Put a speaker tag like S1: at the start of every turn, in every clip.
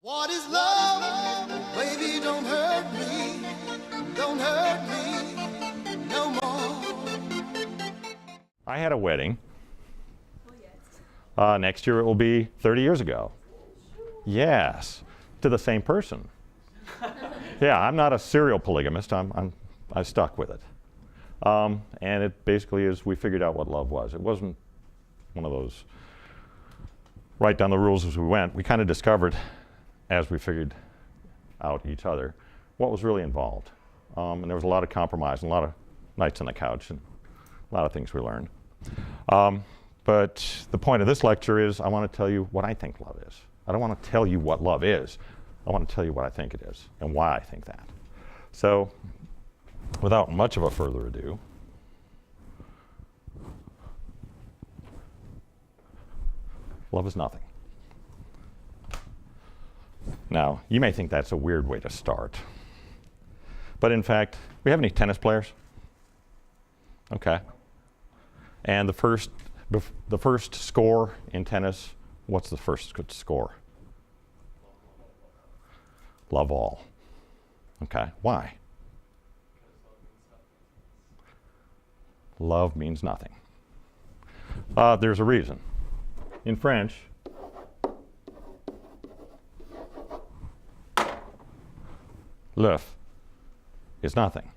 S1: What is love? Baby, don't hurt me. Don't hurt me no more.
S2: I had a wedding. Next year it will be 30 years ago. Yes, to the same person. Yeah, I'm not a serial polygamist. I stuck with it. And it basically is, we figured out what love was. It wasn't one of those write down the rules as we went. We kind of discovered, as we figured out each other, what was really involved. And there was a lot of compromise and a lot of nights on the couch and a lot of things we learned. But the point of this lecture is I want to tell you what I think love is. I don't want to tell you what love is. I want to tell you what I think it is and why I think that. So, without much of a further ado, love is nothing. Now, you may think that's a weird way to start. But in fact, we have any tennis players? Okay. And the first score in tennis, what's the first good score? Love all. Okay, why? Love means nothing. There's a reason. In French, l'œuf is nothing.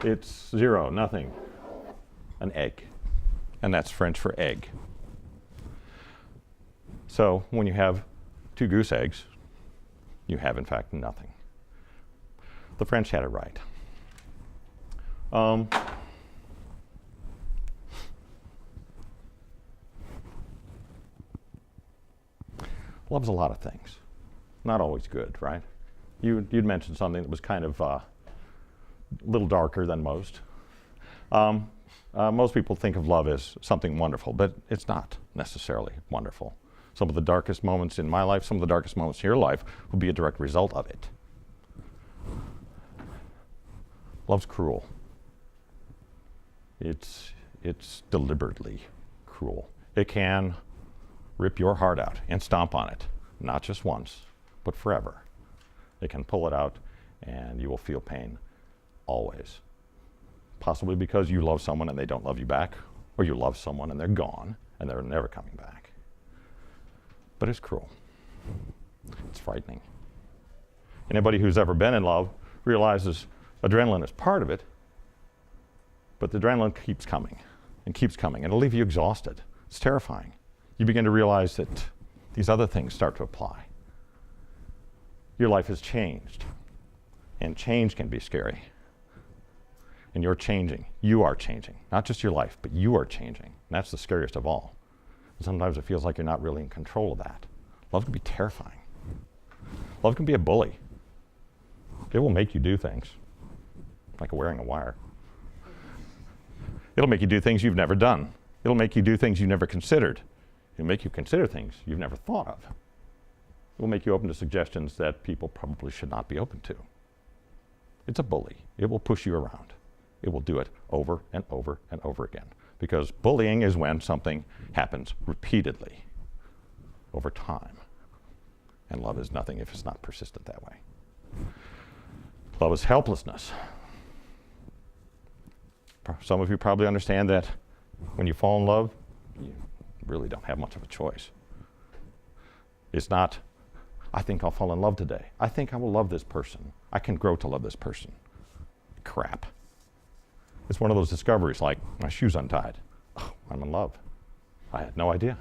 S2: It's zero, nothing. An egg. And that's French for egg. So when you have 2 goose eggs, you have in fact nothing. The French had it right. Love's a lot of things. Not always good, right? You'd mentioned something that was kind of a little darker than most. Most people think of love as something wonderful, but it's not necessarily wonderful. Some of the darkest moments in my life, some of the darkest moments in your life will be a direct result of it. Love's cruel. It's deliberately cruel. It can rip your heart out and stomp on it, not just once, but forever. It can pull it out and you will feel pain always. Possibly because you love someone and they don't love you back, or you love someone and they're gone and they're never coming back. But it's cruel. It's frightening. Anybody who's ever been in love realizes adrenaline is part of it, but the adrenaline keeps coming and keeps coming, and it'll leave you exhausted. It's terrifying. You begin to realize that these other things start to apply. Your life has changed, and change can be scary. And you're changing. You are changing. Not just your life, but you are changing. And that's the scariest of all. And sometimes it feels like you're not really in control of that. Love can be terrifying. Love can be a bully. It will make you do things, like wearing a wire. It'll make you do things you've never done. It'll make you do things you never considered. It'll make you consider things you've never thought of. It will make you open to suggestions that people probably should not be open to. It's a bully. It will push you around. It will do it over and over and over again. Because bullying is when something happens repeatedly over time. And love is nothing if it's not persistent that way. Love is helplessness. Some of you probably understand that when you fall in love, you really don't have much of a choice. It's not, I think I'll fall in love today. I think I will love this person. I can grow to love this person. Crap. It's one of those discoveries like, my shoe's untied. Oh, I'm in love. I had no idea.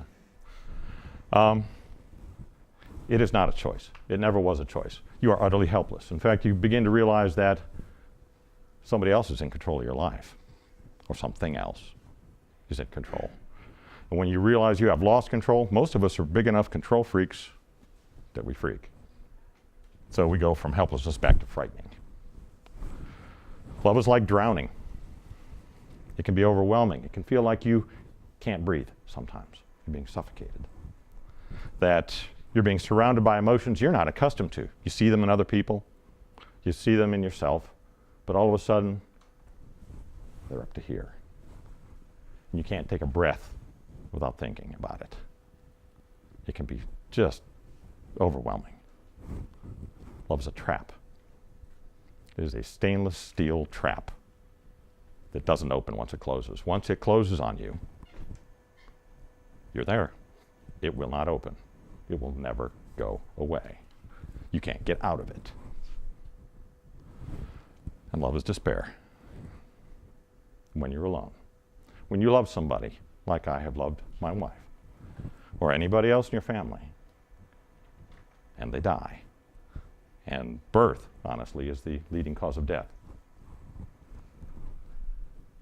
S2: It is not a choice. It never was a choice. You are utterly helpless. In fact, you begin to realize that somebody else is in control of your life, or something else is in control. And when you realize you have lost control, most of us are big enough control freaks that we freak. So we go from helplessness back to frightening. Love is like drowning. It can be overwhelming. It can feel like you can't breathe sometimes. You're being suffocated. That you're being surrounded by emotions you're not accustomed to. You see them in other people. You see them in yourself. But all of a sudden, they're up to here. And you can't take a breath without thinking about it. It can be just overwhelming. Love is a trap. It is a stainless steel trap that doesn't open once it closes. Once it closes on you, you're there. It will not open. It will never go away. You can't get out of it. And love is despair. When you're alone. When you love somebody, like I have loved my wife, or anybody else in your family, and they die. And birth, honestly, is the leading cause of death.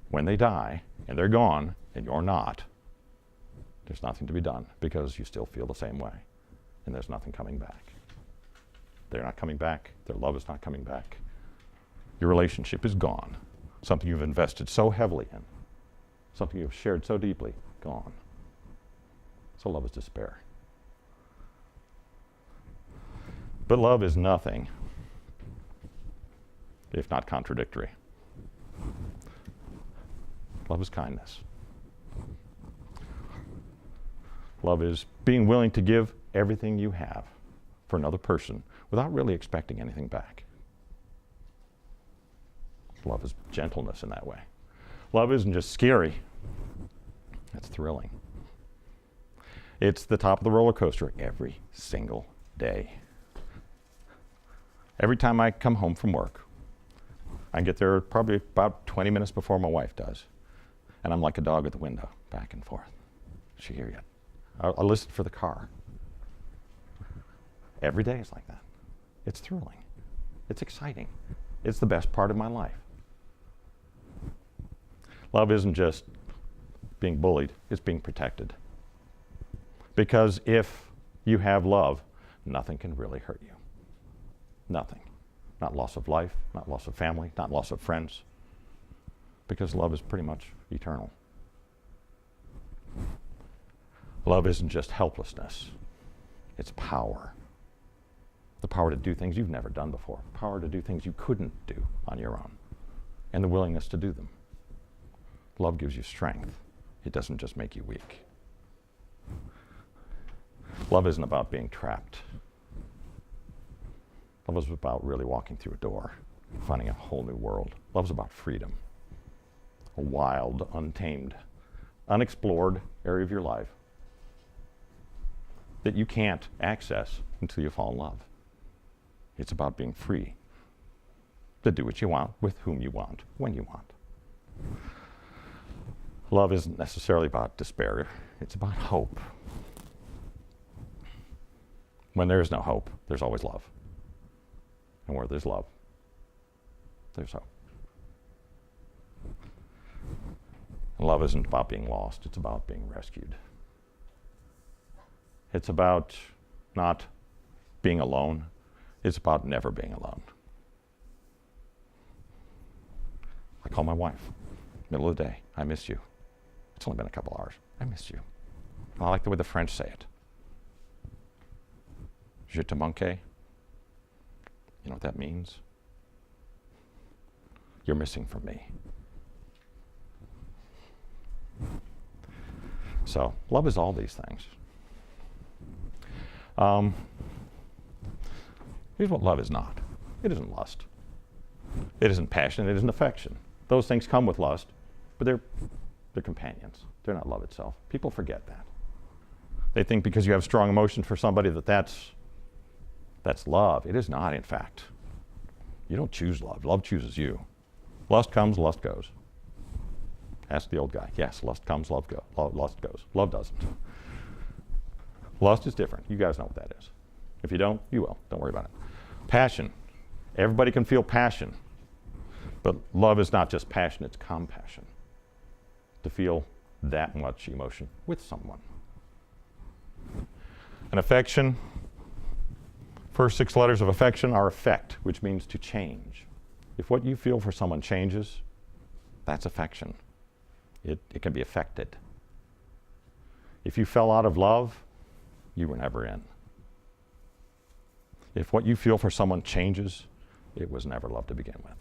S2: When they die, and they're gone, and you're not, there's nothing to be done, because you still feel the same way. And there's nothing coming back. They're not coming back. Their love is not coming back. Your relationship is gone. Something you've invested so heavily in. Something you've shared so deeply, gone. So love is despair. But love is nothing if not contradictory. Love is kindness. Love is being willing to give everything you have for another person without really expecting anything back. Love is gentleness in that way. Love isn't just scary, it's thrilling. It's the top of the roller coaster every single day. Every time I come home from work, I get there probably about 20 minutes before my wife does. And I'm like a dog at the window, back and forth. Is she here yet? I'll listen for the car. Every day is like that. It's thrilling. It's exciting. It's the best part of my life. Love isn't just being bullied, it's being protected. Because if you have love, nothing can really hurt you. Nothing. Not loss of life, not loss of family, not loss of friends. Because love is pretty much eternal. Love isn't just helplessness, it's power. The power to do things you've never done before. Power to do things you couldn't do on your own. And the willingness to do them. Love gives you strength. It doesn't just make you weak. Love isn't about being trapped. Love is about really walking through a door, finding a whole new world. Love is about freedom. A wild, untamed, unexplored area of your life that you can't access until you fall in love. It's about being free to do what you want, with whom you want, when you want. Love isn't necessarily about despair. It's about hope. When there is no hope, there's always love. And where there's love, there's hope. And love isn't about being lost. It's about being rescued. It's about not being alone. It's about never being alone. I call my wife, middle of the day. I miss you. It's only been a couple hours. I miss you. I like the way the French say it. Je te manque. You know what that means? You're missing from me. So, love is all these things. Here's what love is not. It isn't lust. It isn't passion. It isn't affection. Those things come with lust, but they're companions. They're not love itself. People forget that. They think because you have strong emotion for somebody that's love. It is not, in fact. You don't choose love. Love chooses you. Lust comes, lust goes. Ask the old guy. Yes, lust comes, lust goes. Love doesn't. Lust is different. You guys know what that is. If you don't, you will. Don't worry about it. Passion. Everybody can feel passion. But love is not just passion, it's compassion. To feel that much emotion with someone. An affection, first 6 letters of affection are affect, which means to change. If what you feel for someone changes, that's affection. It can be affected. If you fell out of love, you were never in. If what you feel for someone changes, it was never love to begin with.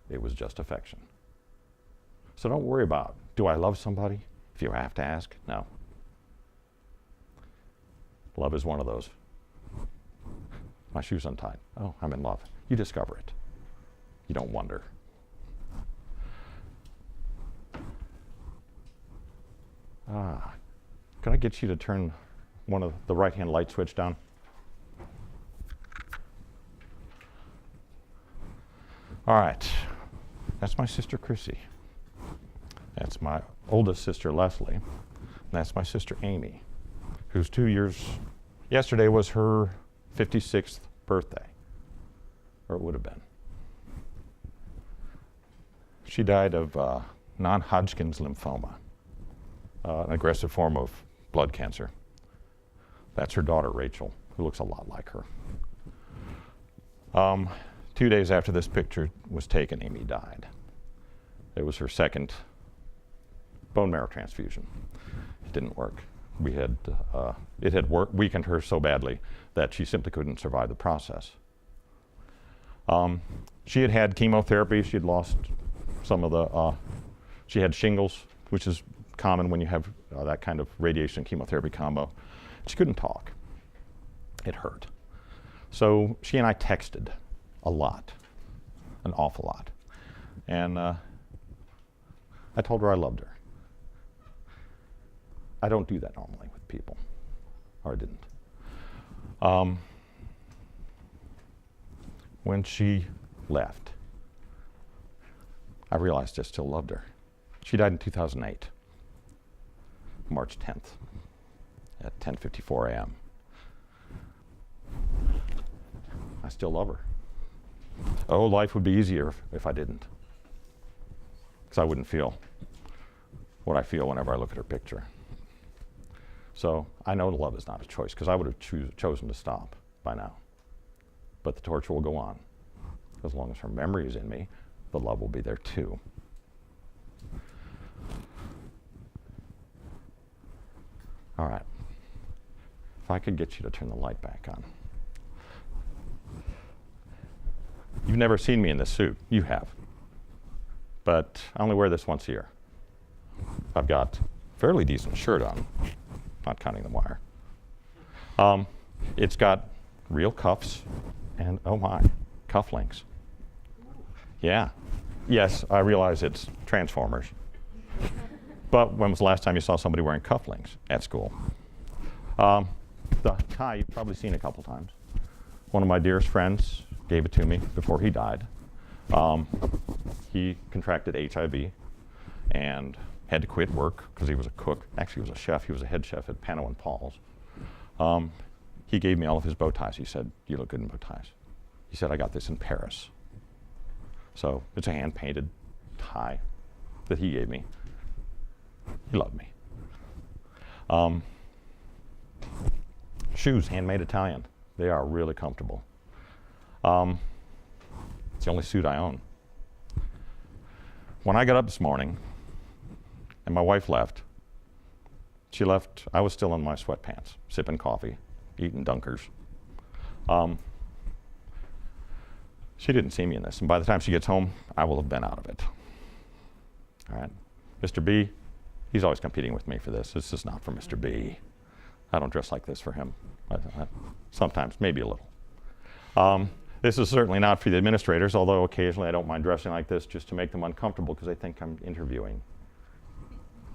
S2: It was just affection. So don't worry about, do I love somebody? If you have to ask, no. Love is one of those My shoe's untied. Oh, I'm in love. You discover it. You don't wonder. Can I get you to turn one of the right-hand light switch down? All right. That's my sister Chrissy. That's my oldest sister Leslie. And that's my sister Amy, who's 2 years. Yesterday was her 56th birthday, or it would have been. She died of non-Hodgkin's lymphoma, an aggressive form of blood cancer. That's her daughter, Rachel, who looks a lot like her. 2 days after this picture was taken, Amy died. It was her second bone marrow transfusion. It didn't work. It had weakened her so badly that she simply couldn't survive the process. She had had chemotherapy. She had lost some of the, she had shingles, which is common when you have that kind of radiation chemotherapy combo. She couldn't talk. It hurt. So she and I texted a lot, an awful lot. And I told her I loved her. I don't do that normally with people, or I didn't. When she left, I realized I still loved her. She died in 2008, March 10th, at 10:54 a.m. I still love her. Oh, life would be easier if I didn't, because I wouldn't feel what I feel whenever I look at her picture. So I know love is not a choice, because I would have chosen to stop by now. But the torture will go on. As long as her memory is in me, the love will be there too. All right. If I could get you to turn the light back on. You've never seen me in this suit. You have. But I only wear this once a year. I've got a fairly decent shirt on, not counting the wire. It's got real cuffs and, oh my, cufflinks. Yeah. Yes, I realize it's Transformers. But when was the last time you saw somebody wearing cufflinks at school? The tie you've probably seen a couple times. One of my dearest friends gave it to me before he died. He contracted HIV and had to quit work because he was a cook. Actually, he was a chef. He was a head chef at Pano and Paul's. He gave me all of his bow ties. He said, "You look good in bow ties." He said, "I got this in Paris." So it's a hand-painted tie that he gave me. He loved me. Shoes, handmade Italian. They are really comfortable. It's the only suit I own. When I got up this morning and my wife left, she left, I was still in my sweatpants, sipping coffee, eating Dunkers. She didn't see me in this, and by the time she gets home, I will have been out of it. All right. Mr. B, he's always competing with me for this. This is not for Mr. B. I don't dress like this for him. Sometimes, maybe a little. This is certainly not for the administrators, although occasionally I don't mind dressing like this just to make them uncomfortable because they think I'm interviewing.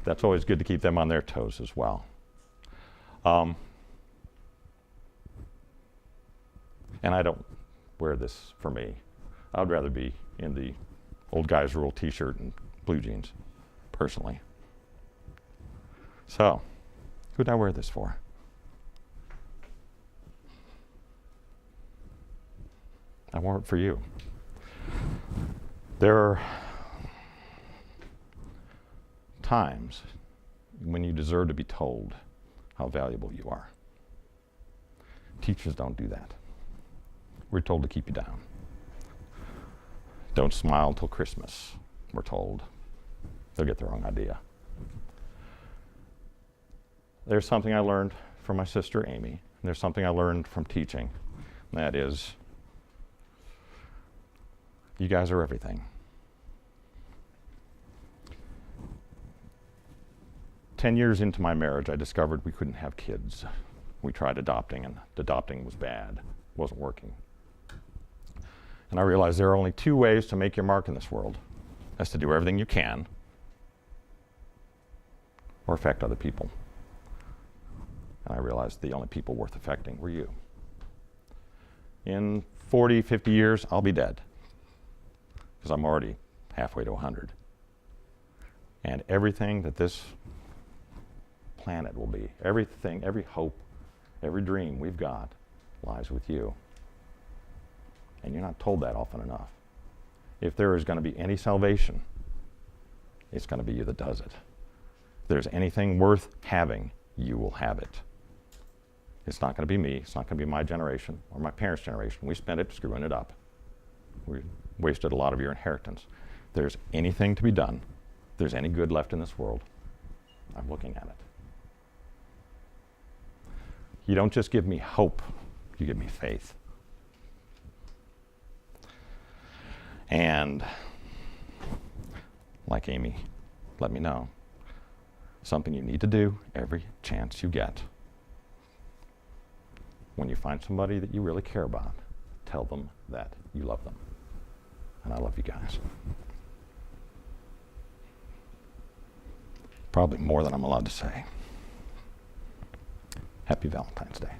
S2: That's always good to keep them on their toes as well. And I don't wear this for me. I'd rather be in the old guy's rule t-shirt and blue jeans, personally. So, who'd I wear this for? I wore it for you. There are times when you deserve to be told how valuable you are. Teachers don't do that. We're told to keep you down. Don't smile till Christmas, we're told. They'll get the wrong idea. There's something I learned from my sister Amy, and there's something I learned from teaching, and that is, you guys are everything. 10 years into my marriage, I discovered we couldn't have kids. We tried adopting, and adopting was bad. wasn't working. And I realized there are only two ways to make your mark in this world. That's to do everything you can or affect other people. And I realized the only people worth affecting were you. In 40, 50 years, I'll be dead because I'm already halfway to 100. And everything that this planet will be, everything, every hope, every dream we've got lies with you. And you're not told that often enough. If there is going to be any salvation, it's going to be you that does it. If there's anything worth having, you will have it. It's not going to be me. It's not going to be my generation or my parents' generation. We spent it screwing it up. We wasted a lot of your inheritance. If there's anything to be done, if there's any good left in this world, I'm looking at it. You don't just give me hope, you give me faith. And like Amy let me know, something you need to do every chance you get. When you find somebody that you really care about, tell them that you love them. And I love you guys. Probably more than I'm allowed to say. Happy Valentine's Day.